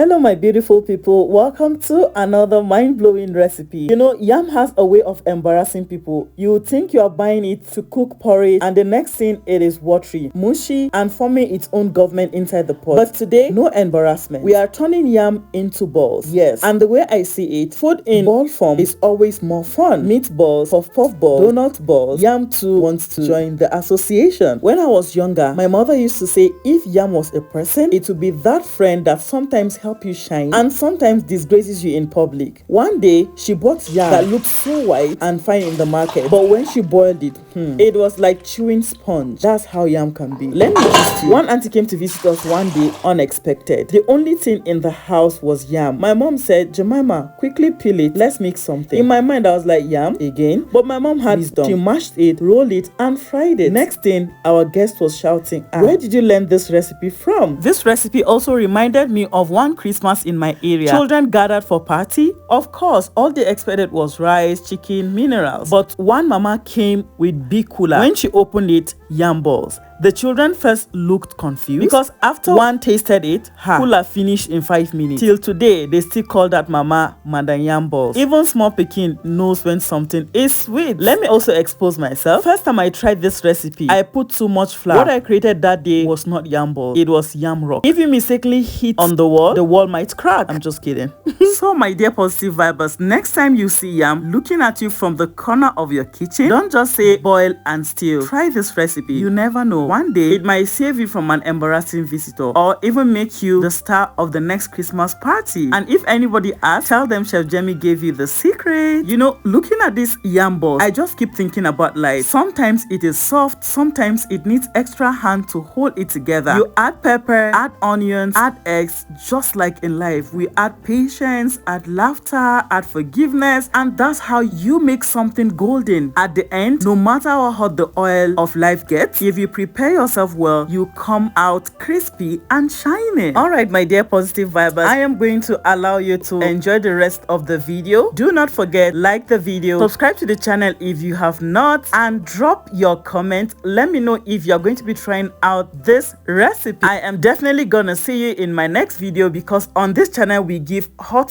Hello my beautiful people, welcome to another mind-blowing recipe. You know, yam has a way of embarrassing people. You would think you are buying it to cook porridge and the next thing it is watery, mushy and forming its own government inside the pot. But today, no embarrassment. We are turning yam into balls. Yes, and the way I see it, food in ball form is always more fun. Meatballs, puff balls, donut balls. Yam too wants to join the association. When I was younger, my mother used to say if yam was a person, it would be that friend that sometimes help you shine and sometimes disgraces you in public. One day she bought yam that looked so white and fine in the market, but when she boiled it, it was like chewing sponge. That's how yam can be. Let me gist you. One auntie came to visit us one day unexpected. The only thing in the house was yam. My mom said, Jemima, quickly peel it, let's make something. In my mind I was like, yam again? But my mom had wisdom. She mashed it, rolled it and fried it. Next thing, our guest was shouting, where did you learn this recipe from? This recipe also reminded me of one Christmas in my area. Children gathered for party. Of course, all they expected was rice, chicken, minerals. But one mama came with big cooler. When she opened it, yam balls. The children first looked confused because after one tasted it, cooler finished in 5 minutes. Till today, they still call that mama Madam Yam Balls. Even small pikin knows when something is sweet. Let me also expose myself. First time I tried this recipe, I put too much flour. What I created that day was not yam balls, it was yam rock. If you mistakenly hit on the wall might crack. I'm just kidding. So my dear positive vibers, next time you see yam looking at you from the corner of your kitchen, don't just say boil and stew. Try this recipe. You never know. One day, it might save you from an embarrassing visitor or even make you the star of the next Christmas party. And if anybody asks, tell them Chef Jemmy gave you the secret. You know, looking at this yam balls, I just keep thinking about life. Sometimes it is soft, sometimes it needs extra hand to hold it together. You add pepper, add onions, add eggs. Just like in life, we add patience, add laughter, add forgiveness, and that's how you make something golden. At the end, no matter how hot the oil of life gets, if you prepare yourself well, you come out crispy and shiny. All right, my dear positive vibers, I am going to allow you to enjoy the rest of the video. Do not forget, like the video, subscribe to the channel if you have not, and drop your comment. Let me know if you're going to be trying out this recipe. I am definitely gonna see you in my next video because on this channel we give hot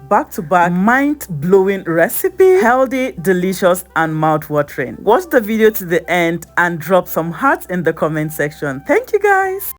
back-to-back mind-blowing recipe, healthy, delicious and mouth-watering. Watch the video to the end and drop some hearts in the comment section. Thank you guys.